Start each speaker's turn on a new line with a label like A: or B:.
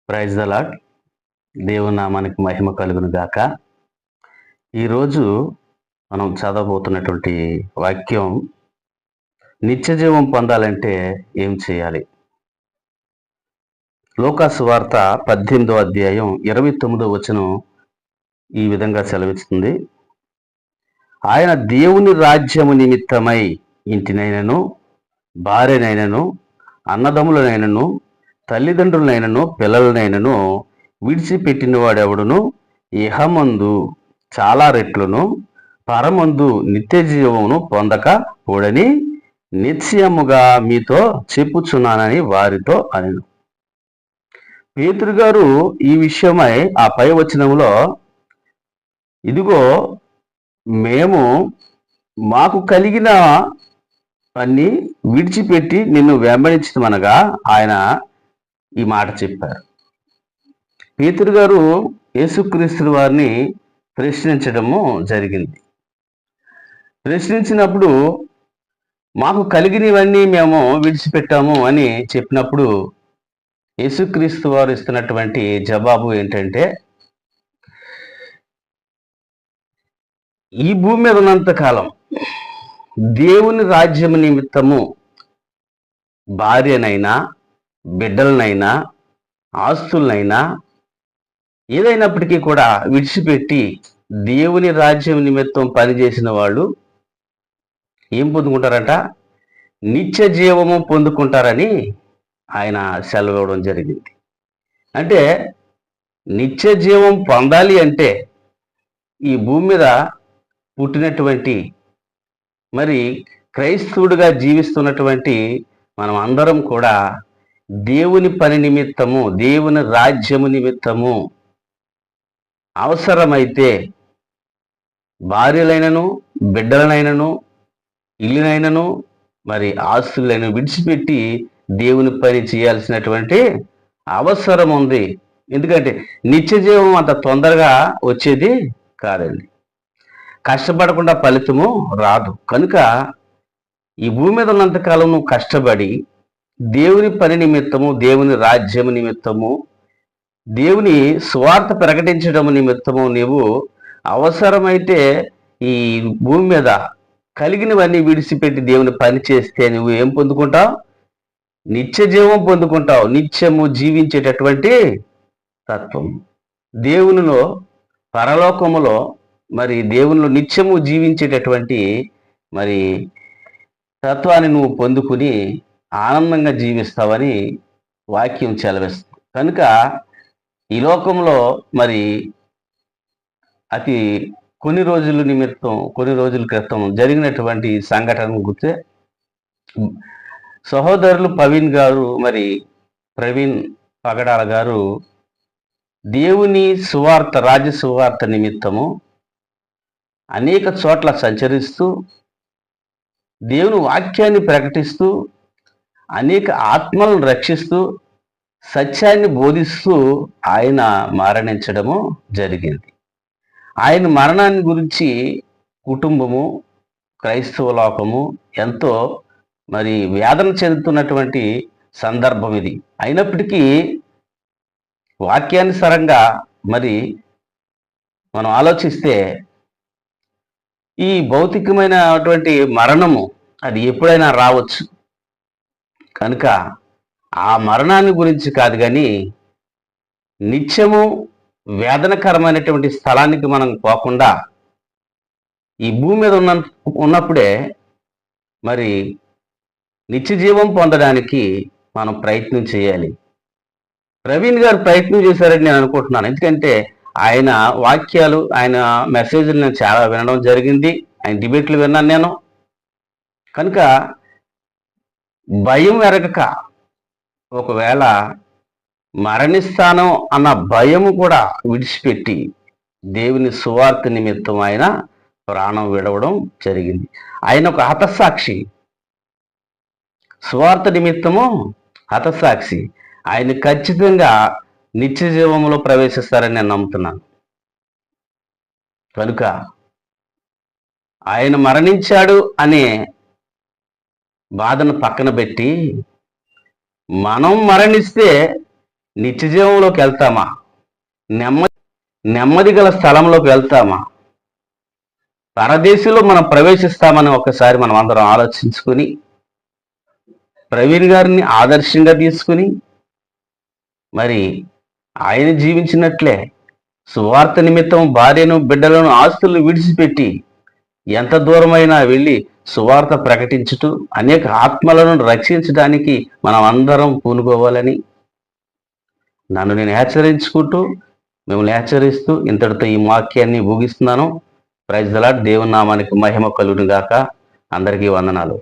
A: Praise the lord. దేవుని నామానికి మహిమ కలుగును గాక. ఈరోజు మనం చదవబోతున్నటువంటి వాక్యం, నిత్య జీవం పొందాలంటే ఏం చేయాలి? లూకాసు వార్త 18వ అధ్యాయం 29వ వచనం ఈ విధంగా సెలవిస్తుంది. ఆయన దేవుని రాజ్యము నిమిత్తమై ఇంటినైనను, భార్యనైనను, అన్నదమ్ములనైనను, తల్లిదండ్రులనైనను, పిల్లలనైనను విడిచిపెట్టిన వాడెవడును ఇహమందు చాలా రెట్లను, పరమందు నిత్య జీవమును పొందకపోడని నిశ్చయముగా మీతో చెప్పుచున్నానని వారితో అనెను. పేతురు గారు ఈ విషయమై ఆ పై వచనములో, ఇదిగో మేము మాకు కలిగిన అన్ని విడిచిపెట్టి నిన్ను వెంబడించమనగా ఆయన ఈ మాట చెప్పారు. పేతురు గారు యేసుక్రీస్తు వారిని ప్రశ్నించడము జరిగింది. ప్రశ్నించినప్పుడు మాకు కలిగినవన్నీ మేము విడిచిపెట్టాము అని చెప్పినప్పుడు యేసుక్రీస్తు వారు ఇస్తున్నటువంటి జవాబు ఏంటంటే, ఈ భూమి మీద ఉన్నంత కాలం దేవుని రాజ్యం నిమిత్తము భార్యనైనా, బిడ్డలనైనా, ఆస్తులనైనా ఏదైనప్పటికీ కూడా విడిచిపెట్టి దేవుని రాజ్యం నిమిత్తం పనిచేసిన వాళ్ళు ఏం పొందుకుంటారంట? నిత్య జీవము పొందుకుంటారని ఆయన సెలవు ఇవ్వడం జరిగింది. అంటే నిత్య జీవం పొందాలి అంటే ఈ భూమి మీద పుట్టినటువంటి మరి క్రైస్తవుడిగా జీవిస్తున్నటువంటి మనం అందరం కూడా దేవుని పని నిమిత్తము, దేవుని రాజ్యము నిమిత్తము అవసరమైతే భార్యలైనను, బిడ్డలనైనను, ఇల్లునైనను, మరి ఆస్తులైన విడిచిపెట్టి దేవుని పని చేయాల్సినటువంటి అవసరం ఉంది. ఎందుకంటే నిత్య జీవం అంత తొందరగా వచ్చేది కాదండి. కష్టపడకుండా ఫలితము రాదు. కనుక ఈ భూమి మీద ఉన్నంతకాలం నువ్వు కష్టపడి దేవుని పని నిమిత్తము, దేవుని రాజ్యము నిమిత్తము, దేవుని స్వార్థ ప్రకటించడం నిమిత్తము నీవు అవసరమైతే ఈ భూమి మీద కలిగినవన్నీ విడిచిపెట్టి దేవుని పని చేస్తే నువ్వు ఏం పొందుకుంటావు? నిత్య జీవం పొందుకుంటావు. నిత్యము జీవించేటటువంటి తత్వం దేవునిలో, పరలోకములో, మరి దేవునిలో నిత్యము జీవించేటటువంటి మరి తత్వాన్ని నువ్వు పొందుకుని ఆనందంగా జీవిస్తావని వాక్యం సెలవిస్తుంది. కనుక ఈ లోకంలో మరి కొన్ని రోజుల క్రితం జరిగినటువంటి సంఘటన గుర్తే సహోదరులు ప్రవీణ్ పగడాల గారు దేవుని సువార్త, రాజ్య సువార్త నిమిత్తము అనేక చోట్ల సంచరిస్తూ దేవుని వాక్యాన్ని ప్రకటిస్తూ అనేక ఆత్మలను రక్షిస్తూ సత్యాన్ని బోధిస్తూ ఆయన మరణించడము జరిగింది. ఆయన మరణాన్ని గురించి కుటుంబము, క్రైస్తవ లోకము ఎంతో మరి వేదన చెందుతున్నటువంటి సందర్భం ఇది. అయినప్పటికీ వాక్యానుసారంగా మరి మనం ఆలోచిస్తే ఈ భౌతికమైనటువంటి మరణము అది ఎప్పుడైనా రావచ్చు. కనుక ఆ మరణాన్ని గురించి కాదు, కానీ నిత్యము వేదనకరమైనటువంటి స్థలానికి మనం పోకుండా ఈ భూమి మీద ఉన్నప్పుడే మరి నిత్య జీవం పొందడానికి మనం ప్రయత్నం చేయాలి. ప్రవీణ్ గారు ప్రయత్నం చేశారని నేను అనుకుంటున్నాను. ఎందుకంటే ఆయన వాక్యాలు, ఆయన మెసేజ్లు నేను చాలా వినడం జరిగింది. ఆయన డిబేట్లు విన్నాను నేను. కనుక భయం ఎరగక, ఒకవేళ మరణిస్తాను అన్న భయము కూడా విడిచిపెట్టి దేవుని సువార్త నిమిత్తం ఆయన ప్రాణం విడవడం జరిగింది. ఆయన ఒక హతసాక్షి, సువార్త నిమిత్తము హతసాక్షి. ఆయన ఖచ్చితంగా నిత్య జీవంలో ప్రవేశిస్తారని నేను నమ్ముతున్నాను. కనుక ఆయన మరణించాడు అనే బాధను పక్కన పెట్టి మనం మరణిస్తే నిత్య జీవంలోకి వెళ్తామా? నెమ్మది నెమ్మది గల స్థలంలోకి వెళ్తామా? పరదేశంలో మనం ప్రవేశిస్తామని ఒకసారి మనం అందరం ఆలోచించుకుని, ప్రవీణ్ గారిని ఆదర్శంగా తీసుకుని, మరి ఆయన జీవించినట్లే సువార్త నిమిత్తం భార్యను, బిడ్డలను, ఆస్తులను విడిచిపెట్టి ఎంత దూరమైనా వెళ్ళి సువార్త ప్రకటించుతూ అనేక ఆత్మలను రక్షించడానికి మనం అందరం పూనుకోవాలని నన్ను నేను హెచ్చరించుకుంటూ, మిమ్మల్ని హెచ్చరిస్తూ ఇంతటితో ఈ వాక్యాన్ని ముగిస్తున్నాను. Praise the lord. దేవుని నామానికి మహిమ కలుగును గాక. అందరికీ వందనాలు.